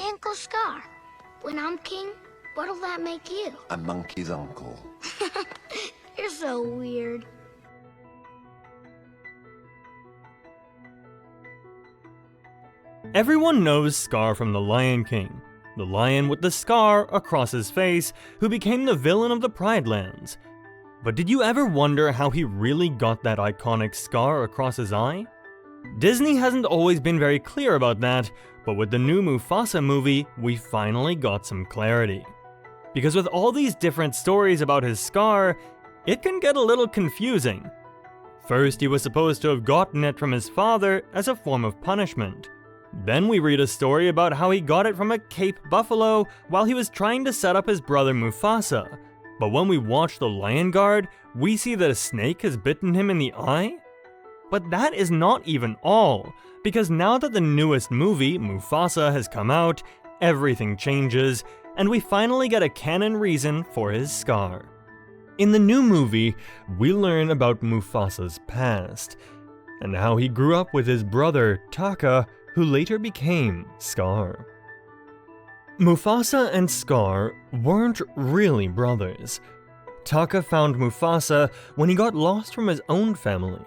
Uncle Scar, when I'm king, what'll that make you? A monkey's uncle. You're so weird. Everyone knows Scar from The Lion King, the lion with the scar across his face who became the villain of the Pride Lands. But did you ever wonder how he really got that iconic scar across his eye? Disney hasn't always been very clear about that, but with the new Mufasa movie, we finally got some clarity. Because with all these different stories about his scar, it can get a little confusing. First, he was supposed to have gotten it from his father as a form of punishment. Then we read a story about how he got it from a Cape buffalo while he was trying to set up his brother Mufasa. But when we watch The Lion Guard, we see that a snake has bitten him in the eye? But that is not even all, because now that the newest movie, Mufasa, has come out, everything changes, and we finally get a canon reason for his scar. In the new movie, we learn about Mufasa's past, and how he grew up with his brother, Taka, who later became Scar. Mufasa and Scar weren't really brothers. Taka found Mufasa when he got lost from his own family.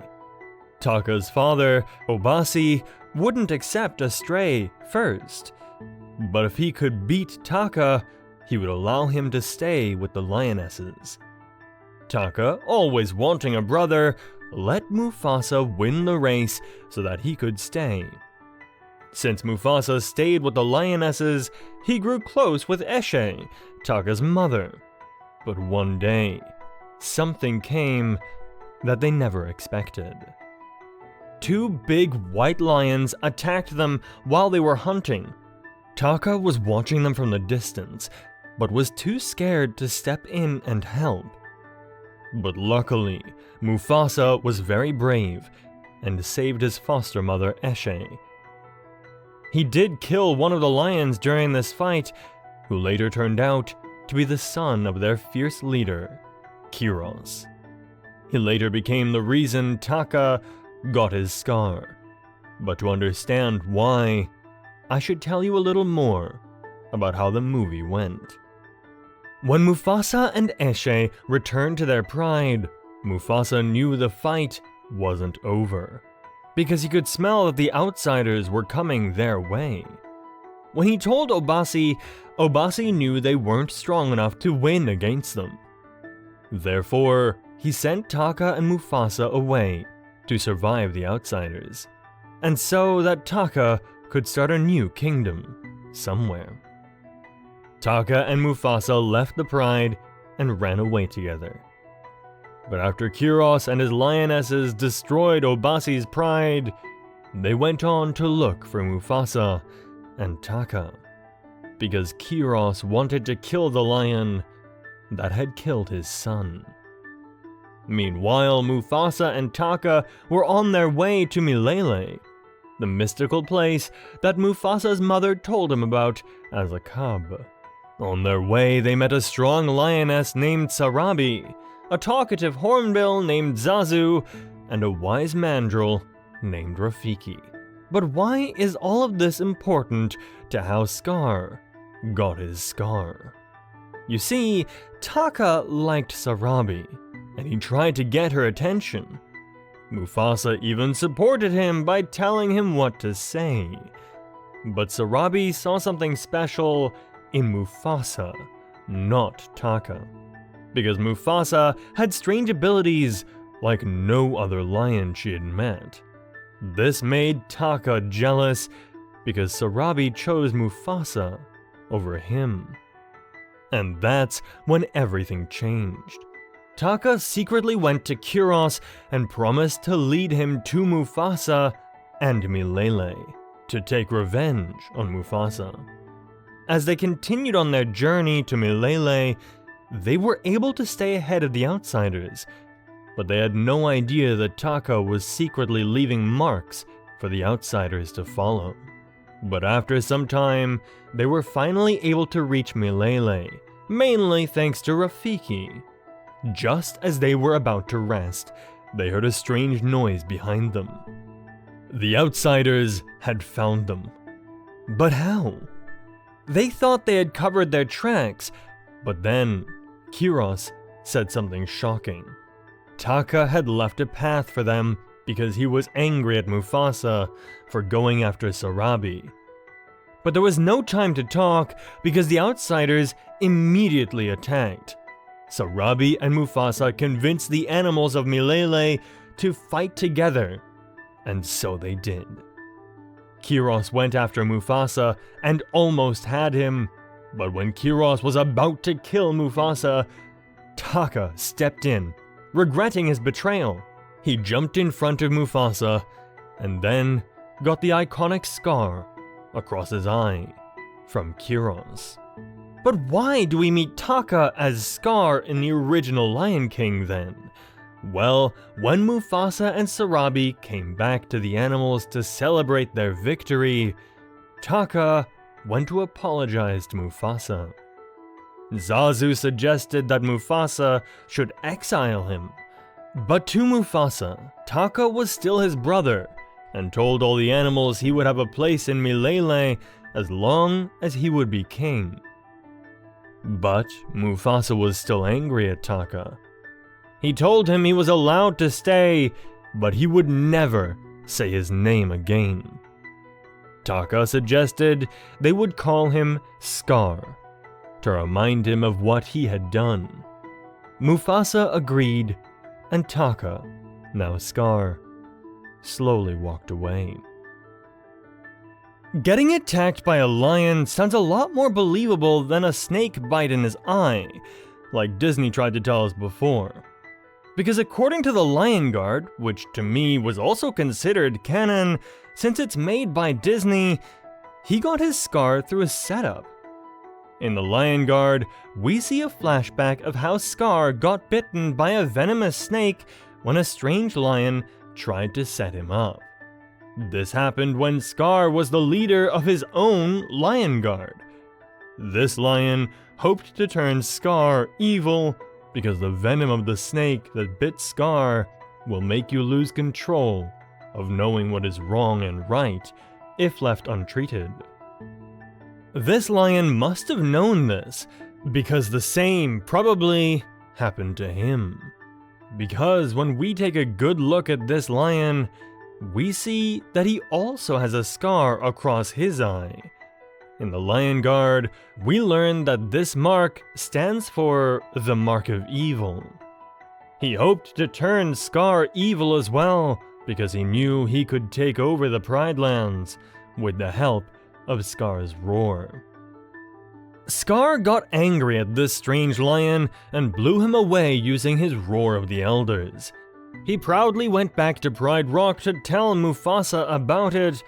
Taka's father, Obasi, wouldn't accept a stray first, but if he could beat Taka, he would allow him to stay with the lionesses. Taka, always wanting a brother, let Mufasa win the race so that he could stay. Since Mufasa stayed with the lionesses, he grew close with Eshe, Taka's mother. But one day, something came that they never expected. Two big white lions attacked them while they were hunting. Taka was watching them from the distance, but was too scared to step in and help. But luckily, Mufasa was very brave and saved his foster mother Eshe. He did kill one of the lions during this fight, who later turned out to be the son of their fierce leader, Kiros. He later became the reason Taka got his scar. But to understand why, I should tell you a little more about how the movie went. When Mufasa and Eshe returned to their pride, Mufasa knew the fight wasn't over, because he could smell that the outsiders were coming their way. When he told Obasi, Obasi knew they weren't strong enough to win against them. Therefore, he sent Taka and Mufasa away to survive the outsiders, and so that Taka could start a new kingdom somewhere. Taka and Mufasa left the pride and ran away together. But after Kiros and his lionesses destroyed Obasi's pride, they went on to look for Mufasa and Taka, because Kiros wanted to kill the lion that had killed his son. Meanwhile, Mufasa and Taka were on their way to Milele, the mystical place that Mufasa's mother told him about as a cub. On their way, they met a strong lioness named Sarabi, a talkative hornbill named Zazu, and a wise mandrill named Rafiki. But why is all of this important to how Scar got his scar? You see, Taka liked Sarabi, and he tried to get her attention. Mufasa even supported him by telling him what to say. But Sarabi saw something special in Mufasa, not Taka, because Mufasa had strange abilities like no other lion she had met. This made Taka jealous because Sarabi chose Mufasa over him. And that's when everything changed. Taka secretly went to Kiros and promised to lead him to Mufasa and Milele to take revenge on Mufasa. As they continued on their journey to Milele, they were able to stay ahead of the outsiders, but they had no idea that Taka was secretly leaving marks for the outsiders to follow. But after some time, they were finally able to reach Milele, mainly thanks to Rafiki. Just as they were about to rest, they heard a strange noise behind them. The outsiders had found them. But how? They thought they had covered their tracks, but then Kiros said something shocking. Taka had left a path for them because he was angry at Mufasa for going after Sarabi. But there was no time to talk because the outsiders immediately attacked. Sarabi and Mufasa convinced the animals of Milele to fight together, and so they did. Kiros went after Mufasa and almost had him, but when Kiros was about to kill Mufasa, Taka stepped in, regretting his betrayal. He jumped in front of Mufasa and then got the iconic scar across his eye from Kiros. But why do we meet Taka as Scar in the original Lion King then? Well, when Mufasa and Sarabi came back to the animals to celebrate their victory, Taka went to apologize to Mufasa. Zazu suggested that Mufasa should exile him, but to Mufasa, Taka was still his brother and told all the animals he would have a place in Milele as long as he would be king. But Mufasa was still angry at Taka. He told him he was allowed to stay, but he would never say his name again. Taka suggested they would call him Scar, to remind him of what he had done. Mufasa agreed, and Taka, now Scar, slowly walked away. Getting attacked by a lion sounds a lot more believable than a snake bite in his eye, like Disney tried to tell us before. Because according to the Lion Guard, which to me was also considered canon since it's made by Disney, he got his scar through a setup. In the Lion Guard, we see a flashback of how Scar got bitten by a venomous snake when a strange lion tried to set him up. This happened when Scar was the leader of his own Lion Guard. This lion hoped to turn Scar evil because the venom of the snake that bit Scar will make you lose control of knowing what is wrong and right if left untreated. This lion must have known this, because the same probably happened to him. Because when we take a good look at this lion, we see that he also has a scar across his eye. In the Lion Guard, we learn that this mark stands for the Mark of Evil. He hoped to turn Scar evil as well, because he knew he could take over the Pride Lands with the help of Scar's roar. Scar got angry at this strange lion and blew him away using his Roar of the Elders. He proudly went back to Pride Rock to tell Mufasa about it,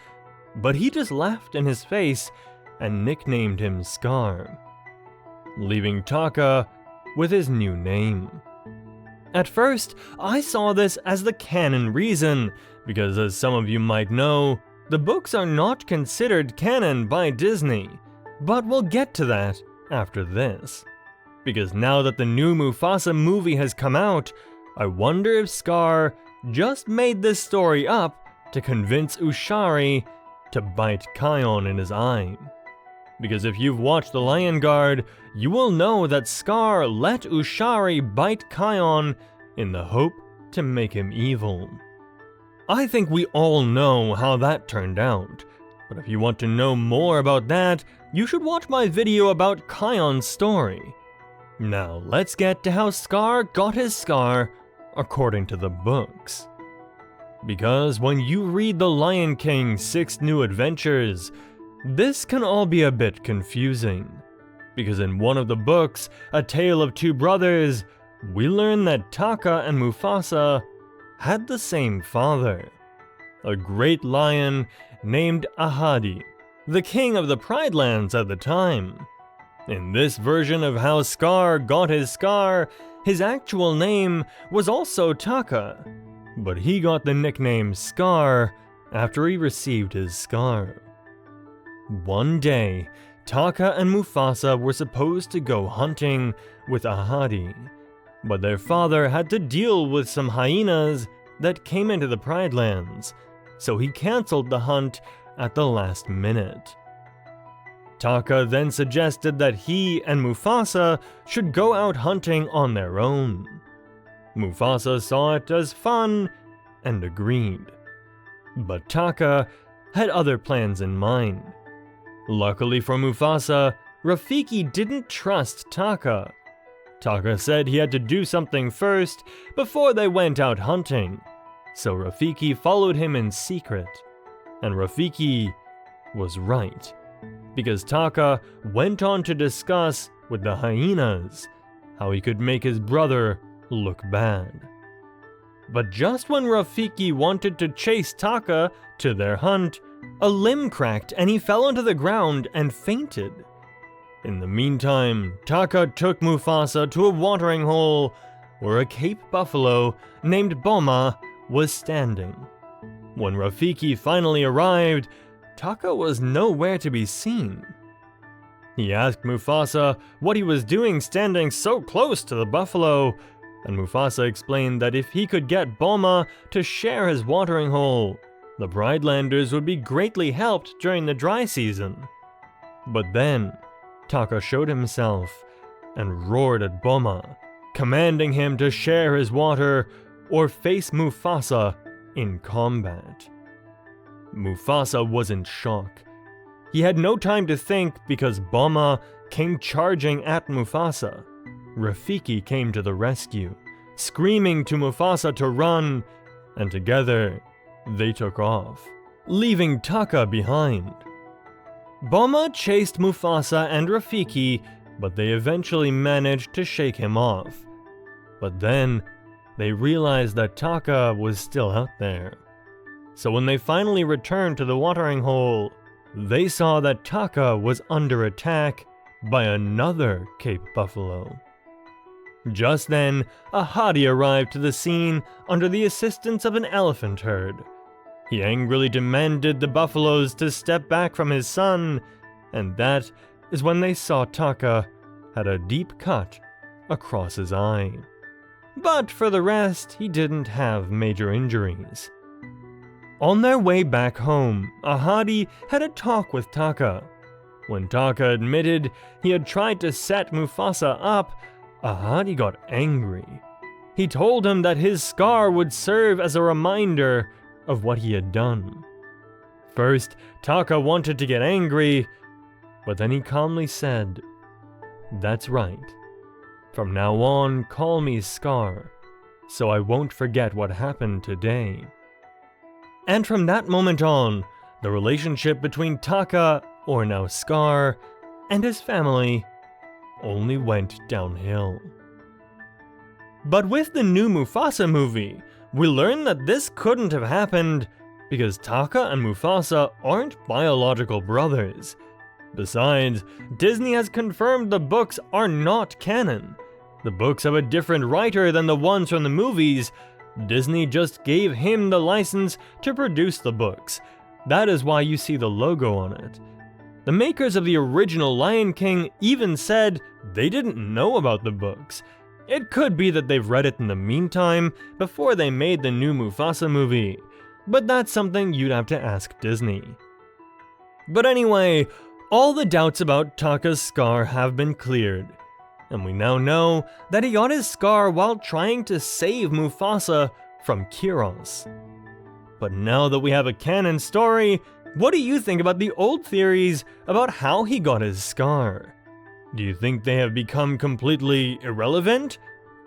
but he just laughed in his face and nicknamed him Scar, leaving Taka with his new name. At first, I saw this as the canon reason, because as some of you might know, the books are not considered canon by Disney, but we'll get to that after this. Because now that the new Mufasa movie has come out, I wonder if Scar just made this story up to convince Ushari to bite Kion in his eye. Because if you've watched The Lion Guard, you will know that Scar let Ushari bite Kion in the hope to make him evil. I think we all know how that turned out, but if you want to know more about that, you should watch my video about Kion's story. Now let's get to how Scar got his scar according to the books. Because when you read The Lion King's 6 New Adventures, this can all be a bit confusing. Because in one of the books, A Tale of Two Brothers, we learn that Taka and Mufasa had the same father, a great lion named Ahadi, the king of the Pride Lands at the time. In this version of how Scar got his scar, his actual name was also Taka, but he got the nickname Scar after he received his scar. One day, Taka and Mufasa were supposed to go hunting with Ahadi, but their father had to deal with some hyenas that came into the Pride Lands, so he cancelled the hunt at the last minute. Taka then suggested that he and Mufasa should go out hunting on their own. Mufasa saw it as fun and agreed. But Taka had other plans in mind. Luckily for Mufasa, Rafiki didn't trust Taka. Taka said he had to do something first before they went out hunting, so Rafiki followed him in secret. And Rafiki was right, because Taka went on to discuss with the hyenas how he could make his brother look bad. But just when Rafiki wanted to chase Taka to their hunt, a limb cracked and he fell onto the ground and fainted. In the meantime, Taka took Mufasa to a watering hole where a Cape buffalo named Boma was standing. When Rafiki finally arrived, Taka was nowhere to be seen. He asked Mufasa what he was doing standing so close to the buffalo, and Mufasa explained that if he could get Boma to share his watering hole, the Bridelanders would be greatly helped during the dry season. But then, Taka showed himself and roared at Boma, commanding him to share his water or face Mufasa in combat. Mufasa was in shock. He had no time to think because Boma came charging at Mufasa. Rafiki came to the rescue, screaming to Mufasa to run, and together they took off, leaving Taka behind. Boma chased Mufasa and Rafiki, but they eventually managed to shake him off. But then, they realized that Taka was still out there. So when they finally returned to the watering hole, they saw that Taka was under attack by another Cape buffalo. Just then, a hottie arrived to the scene under the assistance of an elephant herd. He angrily demanded the buffaloes to step back from his son, and that is when they saw Taka had a deep cut across his eye. But for the rest, he didn't have major injuries. On their way back home, Ahadi had a talk with Taka. When Taka admitted he had tried to set Mufasa up, Ahadi got angry. He told him that his scar would serve as a reminder of what he had done. First, Taka wanted to get angry, but then he calmly said, "That's right. From now on, call me Scar, so I won't forget what happened today." And from that moment on, the relationship between Taka, or now Scar, and his family only went downhill. But with the new Mufasa movie, we learn that this couldn't have happened because Taka and Mufasa aren't biological brothers. Besides, Disney has confirmed the books are not canon. The books have a different writer than the ones from the movies. Disney just gave him the license to produce the books. That is why you see the logo on it. The makers of the original Lion King even said they didn't know about the books. It could be that they've read it in the meantime before they made the new Mufasa movie, but that's something you'd have to ask Disney. But anyway, all the doubts about Taka's scar have been cleared, and we now know that he got his scar while trying to save Mufasa from Kiros. But now that we have a canon story, what do you think about the old theories about how he got his scar? Do you think they have become completely irrelevant?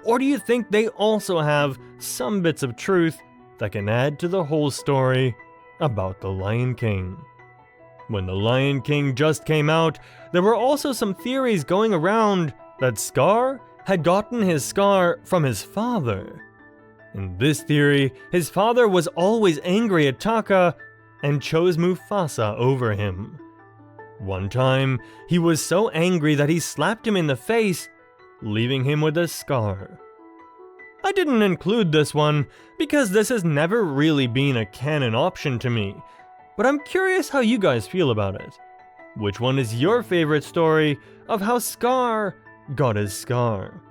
Or do you think they also have some bits of truth that can add to the whole story about the Lion King? When the Lion King just came out, there were also some theories going around that Scar had gotten his scar from his father. In this theory, his father was always angry at Taka and chose Mufasa over him. One time, he was so angry that he slapped him in the face, leaving him with a scar. I didn't include this one because this has never really been a canon option to me, but I'm curious how you guys feel about it. Which one is your favorite story of how Scar got his scar?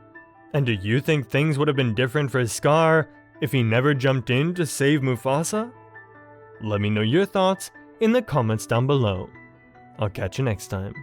And do you think things would have been different for Scar if he never jumped in to save Mufasa? Let me know your thoughts in the comments down below. I'll catch you next time.